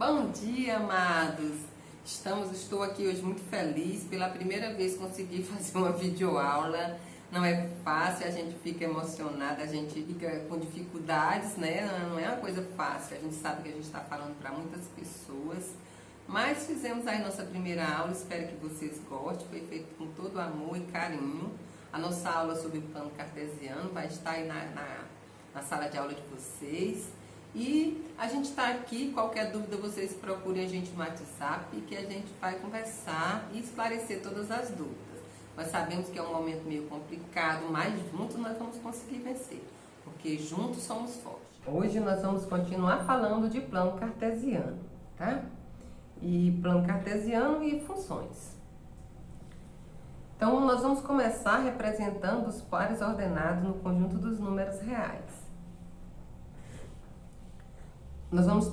Bom dia, amados! Estou aqui hoje muito feliz. Pela primeira vez consegui fazer uma videoaula. Não é fácil, a gente fica emocionada, a gente fica com dificuldades, né? Não é uma coisa fácil. A gente sabe que a gente está falando para muitas pessoas. Mas fizemos aí nossa primeira aula, espero que vocês gostem. Foi feito com todo amor e carinho. A nossa aula sobre o plano cartesiano vai estar aí na sala de aula de vocês. E a gente está aqui, qualquer dúvida vocês procurem a gente no WhatsApp, que a gente vai conversar e esclarecer todas as dúvidas. Nós sabemos que é um momento meio complicado, mas juntos nós vamos conseguir vencer, porque juntos somos fortes. Hoje nós vamos continuar falando de plano cartesiano, tá? E plano cartesiano e funções. Então nós vamos começar representando os pares ordenados no conjunto dos números reais. Nós vamos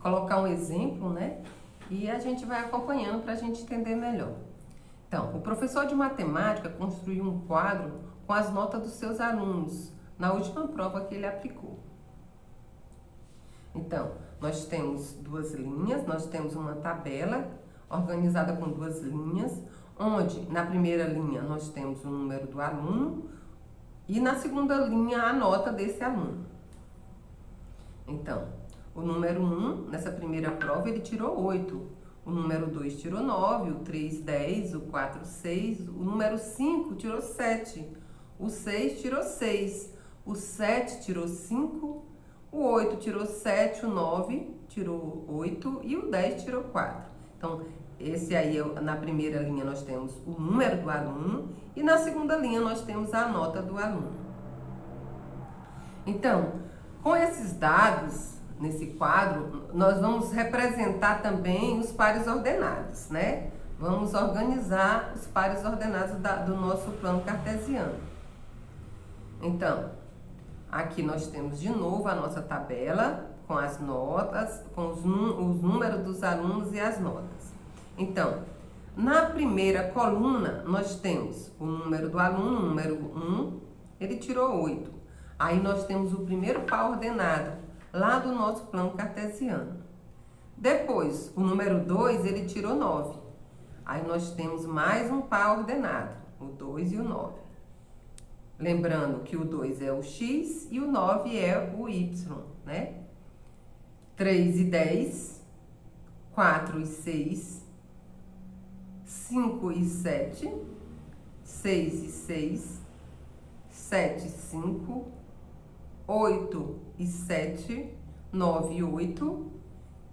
colocar um exemplo, né? E a gente vai acompanhando para a gente entender melhor. Então, o professor de matemática construiu um quadro com as notas dos seus alunos na última prova que ele aplicou. Então, nós temos duas linhas, nós temos uma tabela organizada com duas linhas, onde na primeira linha nós temos o número do aluno e na segunda linha a nota desse aluno. Então, o número 1, nessa primeira prova, ele tirou 8. O número 2 tirou 9, o 3, 10, o 4, 6. O número 5 tirou 7. O 6 tirou 6. O 7 tirou 5. O 8 tirou 7. O 9 tirou 8. E o 10 tirou 4. Então, esse aí, na primeira linha, nós temos o número do aluno. E na segunda linha, nós temos a nota do aluno. Então, com esses dados, nesse quadro, nós vamos representar também os pares ordenados, né? Vamos organizar os pares ordenados do nosso plano cartesiano. Então, aqui nós temos de novo a nossa tabela com as notas, com os números dos alunos e as notas. Então, na primeira coluna, nós temos o número do aluno, o número 1, ele tirou 8. Aí nós temos o primeiro par ordenado, lá do nosso plano cartesiano. Depois, o número 2, ele tirou 9. Aí nós temos mais um par ordenado, o 2 e o 9. Lembrando que o 2 é o x e o 9 é o y, né? 3 e 10, 4 e 6, 5 e 7, 6 e 6, 7 e 5, 8 e 7, 9 e 8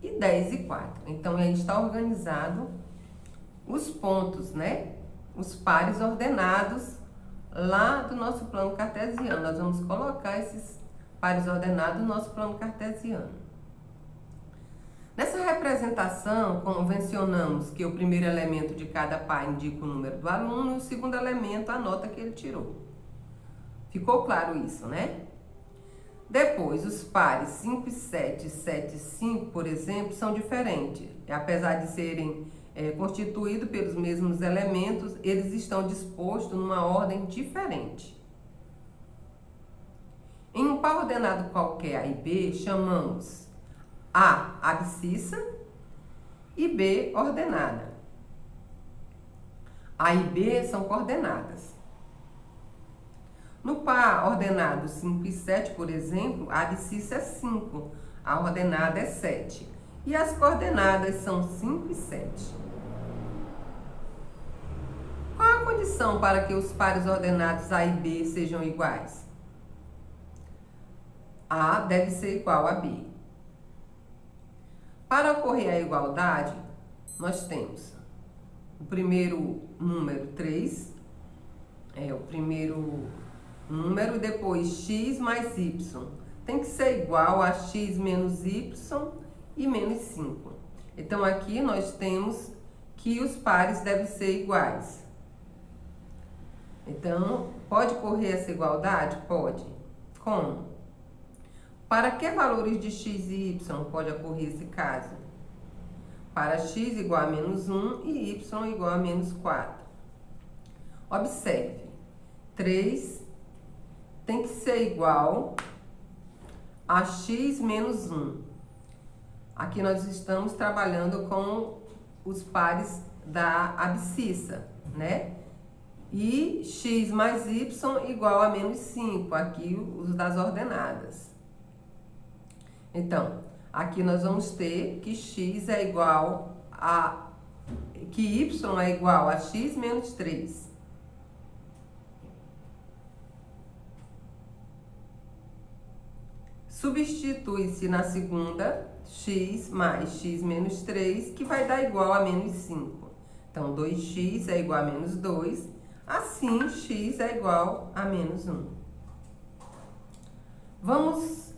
e 10 e 4. Então, a gente está organizado os pontos, né? Os pares ordenados lá do nosso plano cartesiano. Nós vamos colocar esses pares ordenados no nosso plano cartesiano. Nessa representação, convencionamos que o primeiro elemento de cada par indica o número do aluno e o segundo elemento a nota que ele tirou. Ficou claro isso, né? Depois, os pares 5 e 7, 7 e 5, por exemplo, são diferentes. Apesar de serem constituídos pelos mesmos elementos, eles estão dispostos numa ordem diferente. Em um par ordenado qualquer, A e B, chamamos A abscissa e B ordenada. A e B são coordenadas. No par ordenado 5 e 7, por exemplo, a abscissa é 5, a ordenada é 7. E as coordenadas são 5 e 7. Qual a condição para que os pares ordenados A e B sejam iguais? A deve ser igual a B. Para ocorrer a igualdade, nós temos o primeiro número 3, o primeiro número, depois x mais y. Tem que ser igual a x menos y e menos 5. Então, aqui nós temos que os pares devem ser iguais. Então, pode ocorrer essa igualdade? Pode. Como? Para que valores de x e y pode ocorrer esse caso? Para x igual a menos 1 e y igual a menos 4. Observe. 3 tem que ser igual a x menos 1. Aqui nós estamos trabalhando com os pares da abscissa, né? E x mais y igual a menos 5, aqui os das ordenadas. Então, aqui nós vamos ter que x é igual a... que y é igual a x menos 3. Substitui-se na segunda x mais x menos 3, que vai dar igual a menos 5. Então, 2x é igual a menos 2, assim x é igual a menos 1. Vamos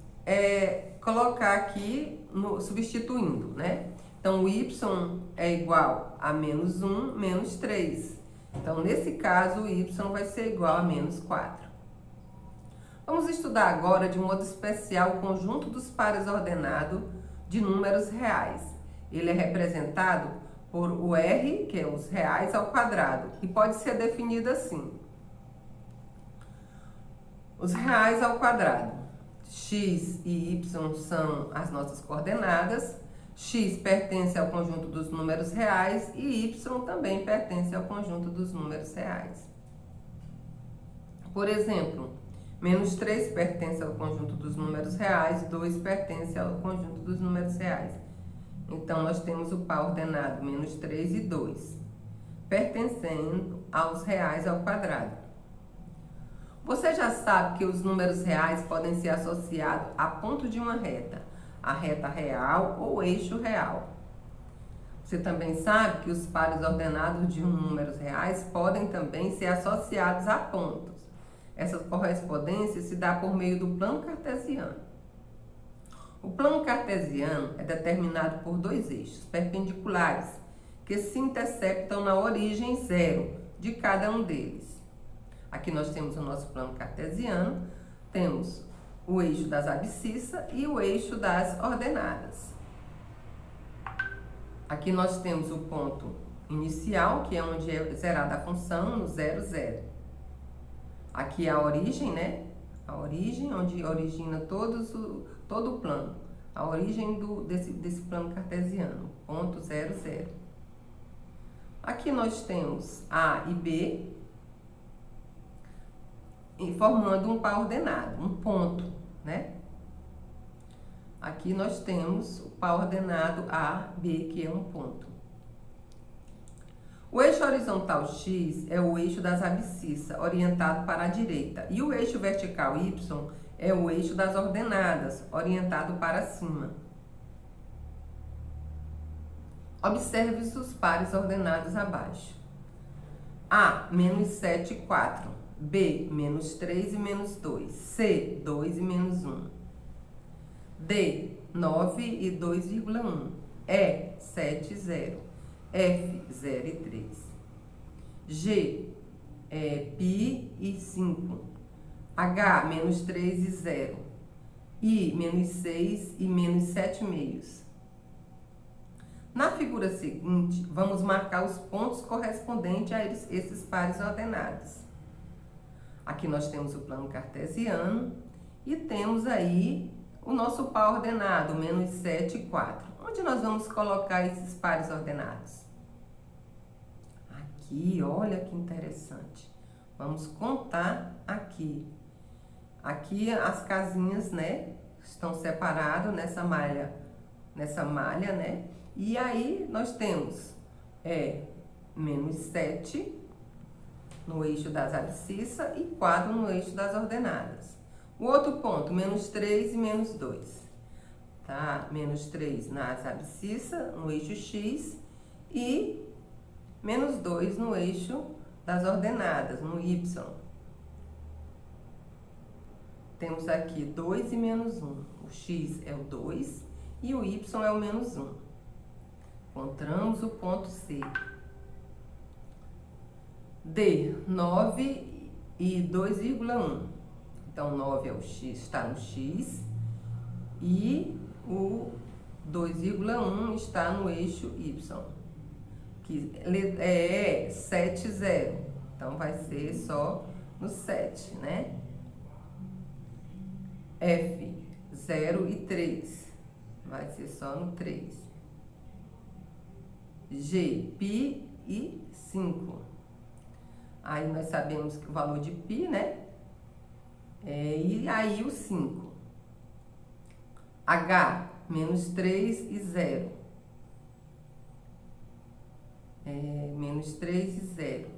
colocar aqui, substituindo, né? Então, o y é igual a menos 1, menos 3. Então, nesse caso, o y vai ser igual a menos 4. Vamos estudar agora, de modo especial, o conjunto dos pares ordenado de números reais. Ele é representado por o R, que é os reais ao quadrado, e pode ser definido assim. Os reais ao quadrado. X e y são as nossas coordenadas. X pertence ao conjunto dos números reais e y também pertence ao conjunto dos números reais. Por exemplo, menos 3 pertence ao conjunto dos números reais, 2 pertence ao conjunto dos números reais. Então, nós temos o par ordenado menos 3 e 2, pertencendo aos reais ao quadrado. Você já sabe que os números reais podem ser associados a ponto de uma reta, a reta real ou eixo real. Você também sabe que os pares ordenados de números reais podem também ser associados a pontos. Essa correspondência se dá por meio do plano cartesiano. O plano cartesiano é determinado por dois eixos perpendiculares que se interceptam na origem zero de cada um deles. Aqui nós temos o nosso plano cartesiano, temos o eixo das abscissas e o eixo das ordenadas. Aqui nós temos o ponto inicial, que é onde é zerada a função, no 0, 0. Aqui é a origem, né? A origem, onde origina todo o plano. A origem desse plano cartesiano, ponto 0, 0. Aqui nós temos A e B, formando um par ordenado, um ponto, né? Aqui nós temos o par ordenado A, B, que é um ponto. O eixo horizontal X é o eixo das abscissas, orientado para a direita. E o eixo vertical Y é o eixo das ordenadas, orientado para cima. Observe os pares ordenados abaixo. A, menos 7 e 4. B, menos 3 e menos 2. C, 2 e menos 1. D, 9 e 2,1. E, 7 e 0. F, 0 e 3. G, pi e 5. H, menos 3 e 0. I, menos 6 e menos 7 meios. Na figura seguinte, vamos marcar os pontos correspondentes a esses pares ordenados. Aqui nós temos o plano cartesiano e temos aí o nosso par ordenado, menos 7 e 4. Onde nós vamos colocar esses pares ordenados? Aqui, olha que interessante. Vamos contar aqui. Aqui as casinhas, né, estão separadas nessa malha, né? E aí nós temos menos 7 no eixo das abscissas e 4 no eixo das ordenadas. O outro ponto, menos 3 e menos 2. Tá? Menos 3 nas abscissas, no eixo X, e menos 2 no eixo das ordenadas, no Y. Temos aqui 2 e menos 1. O X é o 2 e o Y é o menos 1. Encontramos o ponto C. D, 9 e 2,1. Então, 9 é o X, está no X. E o 2,1 está no eixo Y. Que é 7, 0. Então, vai ser só no 7, né? F, 0 e 3. vai ser só no 3. G, π e 5. Aí nós sabemos que o valor de π, né? E aí o 5. H, menos 3 e 0. Menos 3 e 0.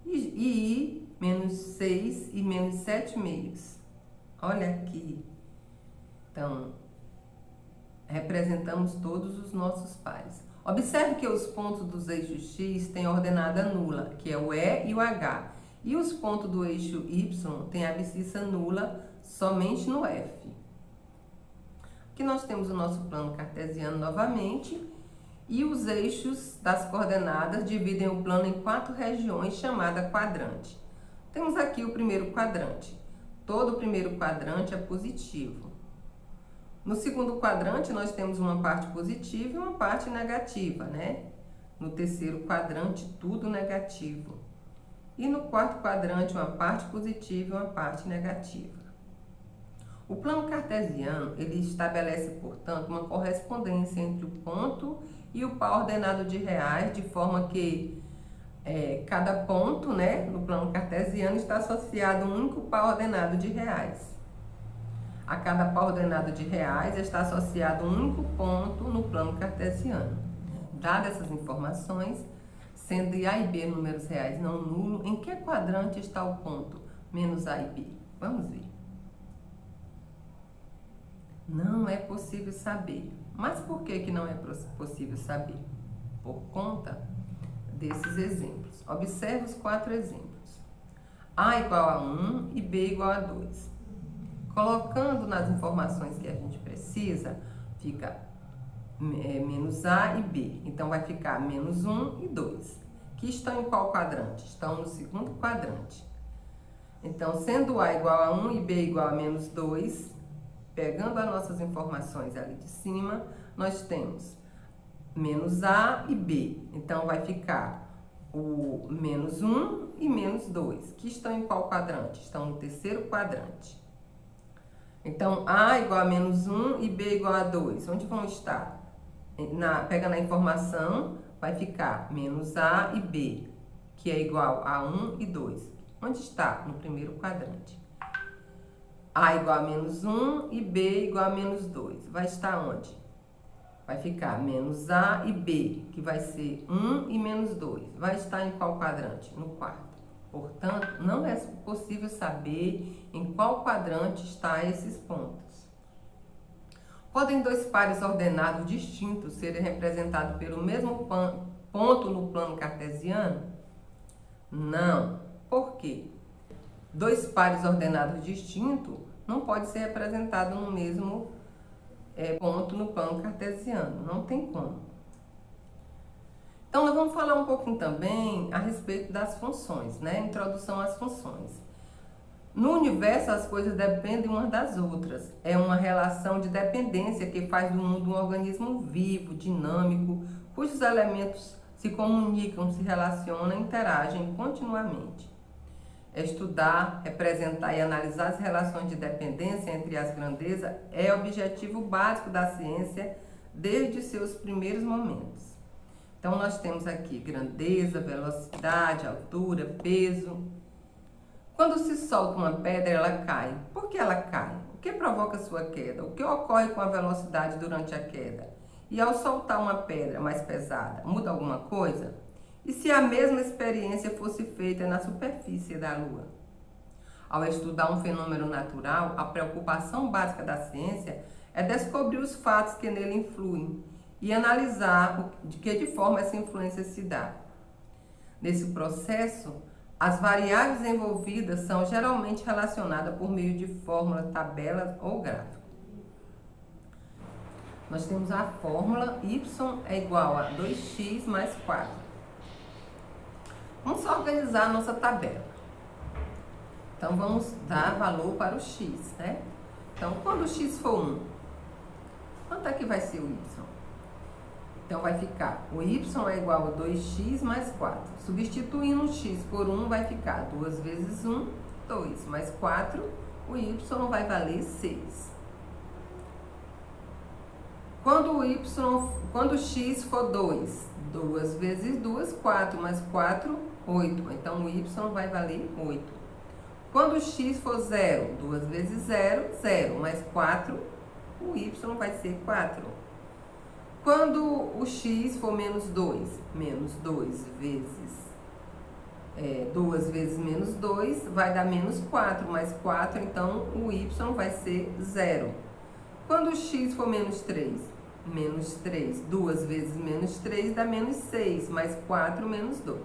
E I, menos 6 e menos 7 meios. Olha aqui. Então, representamos todos os nossos pares. Observe que os pontos dos eixos X têm ordenada nula, que é o E e o H. E os pontos do eixo Y têm abscissa nula somente no F. Aqui nós temos o nosso plano cartesiano novamente. E os eixos das coordenadas dividem o plano em 4 regiões chamadas quadrante. Temos aqui o primeiro quadrante. Todo o primeiro quadrante é positivo. No segundo quadrante, nós temos uma parte positiva e uma parte negativa, né? No terceiro quadrante, tudo negativo. E no quarto quadrante, uma parte positiva e uma parte negativa. O plano cartesiano, ele estabelece, portanto, uma correspondência entre o ponto e o par ordenado de reais, de forma que cada ponto, né, no plano cartesiano está associado a um único par ordenado de reais. A cada par ordenado de reais está associado um único ponto no plano cartesiano. Dadas essas informações, sendo A e B números reais não nulo, em que quadrante está o ponto menos A e B? Vamos ver. Não é possível saber. Mas por que não é possível saber? Por conta desses exemplos. Observe os 4 exemplos. A igual a 1 e B igual a 2. Colocando nas informações que a gente precisa, fica menos A e B. Então, vai ficar menos 1 e 2. Que estão em qual quadrante? Estão no segundo quadrante. Então, sendo A igual a 1 e B igual a menos 2, pegando as nossas informações ali de cima, nós temos menos A e B. Então, vai ficar o menos 1 e menos 2. Que estão em qual quadrante? Estão no terceiro quadrante. Então, A igual a menos 1 e B igual a 2. Onde vão estar? Pegando a informação, vai ficar menos A e B, que é igual a 1 e 2. Onde está? No primeiro quadrante. A igual a menos 1 e B igual a menos 2. Vai estar onde? Vai ficar menos A e B, que vai ser 1 e menos 2. Vai estar em qual quadrante? No quarto. Portanto, não é possível saber em qual quadrante estão esses pontos. Podem 2 pares ordenados distintos serem representados pelo mesmo ponto no plano cartesiano? Não. Por quê? 2 pares ordenados distintos não pode ser representado no mesmo ponto no plano cartesiano. Não tem como. Então, nós vamos falar um pouquinho também a respeito das funções, né? Introdução às funções. No universo, as coisas dependem umas das outras. É uma relação de dependência que faz do mundo um organismo vivo, dinâmico, cujos elementos se comunicam, se relacionam e interagem continuamente. Estudar, representar e analisar as relações de dependência entre as grandezas é o objetivo básico da ciência desde seus primeiros momentos. Então, nós temos aqui grandeza, velocidade, altura, peso. Quando se solta uma pedra, ela cai. Por que ela cai? O que provoca sua queda? O que ocorre com a velocidade durante a queda? E ao soltar uma pedra mais pesada, muda alguma coisa? E se a mesma experiência fosse feita na superfície da Lua? Ao estudar um fenômeno natural, a preocupação básica da ciência é descobrir os fatos que nele influem e analisar de forma essa influência se dá. Nesse processo, as variáveis envolvidas são geralmente relacionadas por meio de fórmula, tabelas ou gráfico. Nós temos a fórmula y é igual a 2x mais 4. Vamos organizar a nossa tabela. Então, vamos dar valor para o x, né? Então, quando o x for 1, quanto é que vai ser o y? Então, vai ficar, o y é igual a 2x mais 4. Substituindo o x por 1, vai ficar 2 vezes 1, 2, mais 4, o y vai valer 6. Quando x for 2, 2 vezes 2, 4, mais 4, 8. Então, o y vai valer 8. Quando x for 0, 2 vezes 0, 0, mais 4, o y vai ser 4. Quando o x for menos 2 vezes 2 vezes menos 2 vai dar menos 4, mais 4, então o y vai ser 0. Quando o x for menos 3, 2 vezes menos 3 dá menos 6, mais 4, menos 2.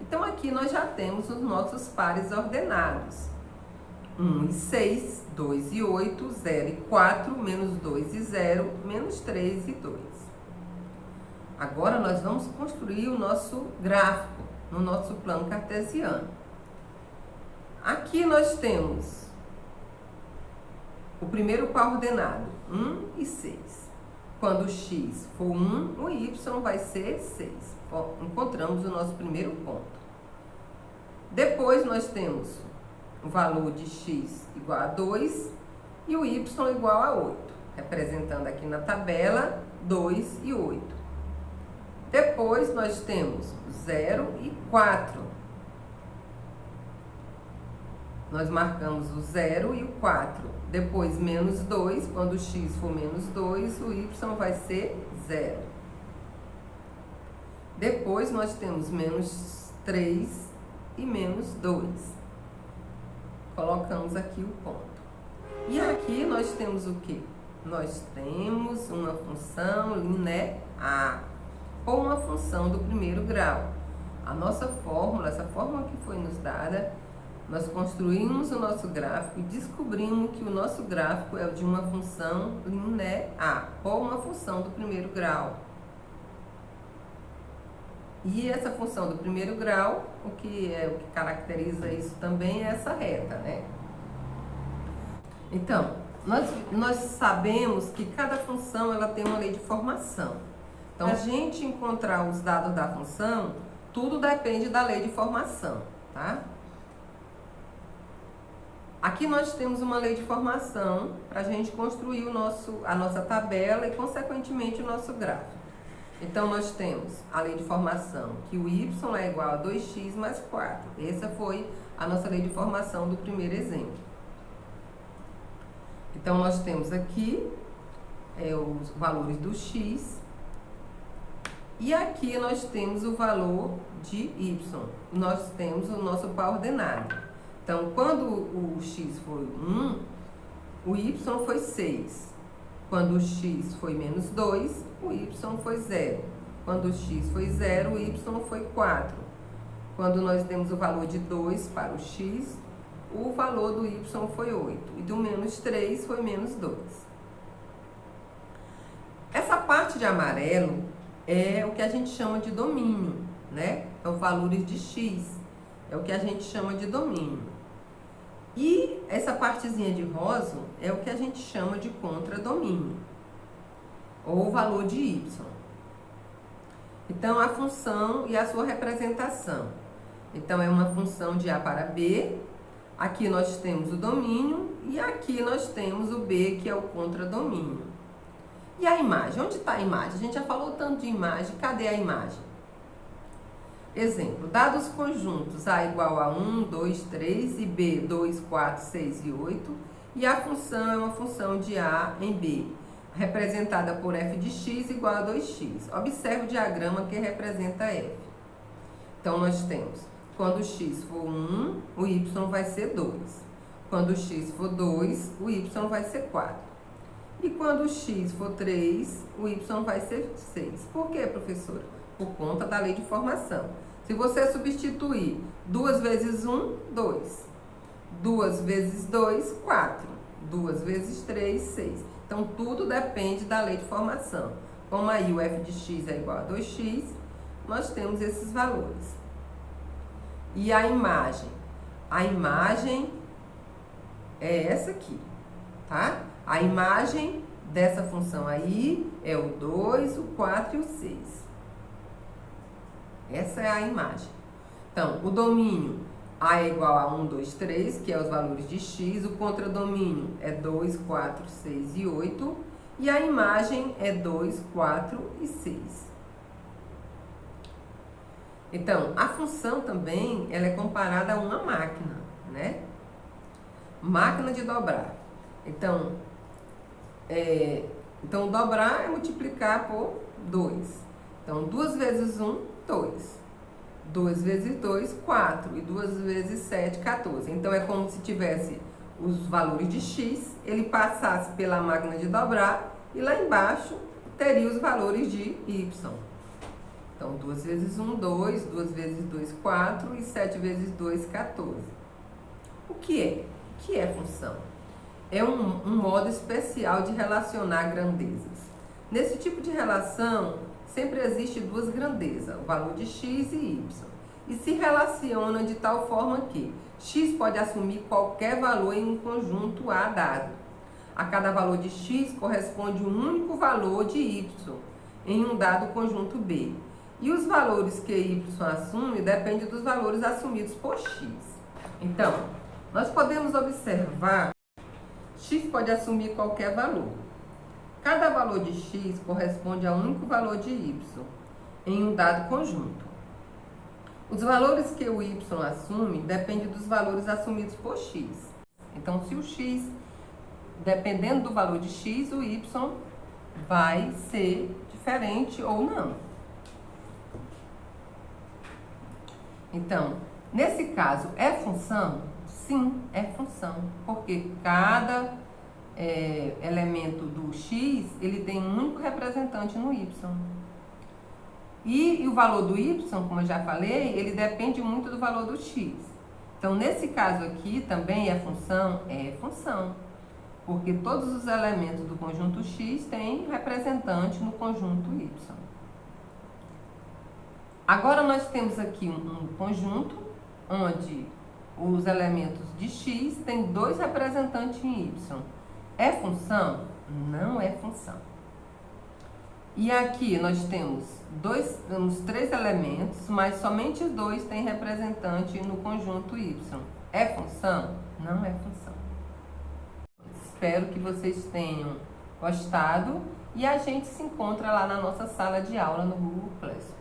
Então aqui nós já temos os nossos pares ordenados. 1 e 6, 2 e 8, 0 e 4, menos 2 e 0, menos 3 e 2. Agora nós vamos construir o nosso gráfico no nosso plano cartesiano. Aqui nós temos o primeiro par ordenado, 1 e 6. Quando o x for 1, o y vai ser 6. Encontramos o nosso primeiro ponto. Depois nós temos o valor de x igual a 2 e o y igual a 8, representando aqui na tabela 2 e 8. Depois nós temos 0 e 4. Nós marcamos o 0 e o 4. Depois menos 2, quando o x for menos 2, o y vai ser 0. Depois nós temos menos 3 e menos 2. Colocamos aqui o ponto. E aqui nós temos o quê? Nós temos uma função linear, ou uma função do primeiro grau. A nossa fórmula, essa fórmula que foi nos dada, nós construímos o nosso gráfico e descobrimos que o nosso gráfico é de uma função linear, ou uma função do primeiro grau. E essa função do primeiro grau, o que caracteriza isso também é essa reta, né? Então, nós sabemos que cada função ela tem uma lei de formação. Então, a gente encontrar os dados da função, tudo depende da lei de formação, tá? Aqui nós temos uma lei de formação para a gente construir a nossa tabela e, consequentemente, o nosso gráfico. Então, nós temos a lei de formação, que o y é igual a 2x mais 4. Essa foi a nossa lei de formação do primeiro exemplo. Então, nós temos aqui os valores do x. E aqui nós temos o valor de y. Nós temos o nosso par ordenado. Então, quando o x foi 1, o y foi 6. Quando o x foi menos 2, o y foi 0. Quando o x foi 0, o y foi 4. Quando nós demos o valor de 2 para o x, o valor do y foi 8. E do menos 3 foi menos 2. Essa parte de amarelo é o que a gente chama de domínio, né? É o valores de x, é o que a gente chama de domínio. E essa partezinha de rosa é o que a gente chama de contradomínio, ou valor de y. Então, a função e a sua representação. Então, é uma função de A para B. Aqui nós temos o domínio e aqui nós temos o B, que é o contradomínio. E a imagem? Onde está a imagem? A gente já falou tanto de imagem, cadê a imagem? Exemplo, dados conjuntos A igual a 1, 2, 3 e B 2, 4, 6 e 8. E a função é uma função de A em B, representada por f de x igual a 2x. Observe o diagrama que representa f. Então, nós temos, quando o x for 1, o y vai ser 2. Quando o x for 2, o y vai ser 4. E quando o x for 3, o y vai ser 6. Por quê, professora? Por conta da lei de formação. Se você substituir 2 vezes 1, 2. 2 vezes 2, 4. 2 vezes 3, 6. Então, tudo depende da lei de formação. Como aí o f de x é igual a 2x, nós temos esses valores. E a imagem? A imagem é essa aqui, tá? A imagem dessa função aí é o 2, o 4 e o 6. Essa é a imagem. Então, o domínio A é igual a 1, 2, 3, que é os valores de x. O contradomínio é 2, 4, 6 e 8. e a imagem é 2, 4 e 6. Então, a função também ela é comparada a uma máquina, né? Máquina de dobrar. Então, dobrar é multiplicar por 2. Então, 2 vezes 1, 2. 2 vezes 2, 4. E 2 vezes 7, 14. Então, é como se tivesse os valores de x, ele passasse pela máquina de dobrar e lá embaixo teria os valores de y. Então, 2 vezes 1, 2. 2 vezes 2, 4. E 7 vezes 2, 14. O que é? O que é função? É um modo especial de relacionar grandezas. Nesse tipo de relação, sempre existe duas grandezas, o valor de x e y, e se relacionam de tal forma que x pode assumir qualquer valor em um conjunto A dado. A cada valor de x corresponde um único valor de y em um dado conjunto B. E os valores que y assume dependem dos valores assumidos por x. Então, nós podemos observar x pode assumir qualquer valor. Cada valor de x corresponde a um único valor de y em um dado conjunto. Os valores que o y assume dependem dos valores assumidos por x. Então, se o x, dependendo do valor de x, o y vai ser diferente ou não. Então, nesse caso, é função? Sim, é função, porque cada elemento do x, ele tem um único representante no y. E o valor do y, como eu já falei, ele depende muito do valor do x. Então, nesse caso aqui, também é função? É função, porque todos os elementos do conjunto x têm representante no conjunto y. Agora, nós temos aqui um conjunto onde os elementos de x têm dois representantes em y. É função? Não é função. E aqui nós temos três elementos, mas somente dois têm representante no conjunto y. É função? Não é função. Espero que vocês tenham gostado e a gente se encontra lá na nossa sala de aula no Google Classroom.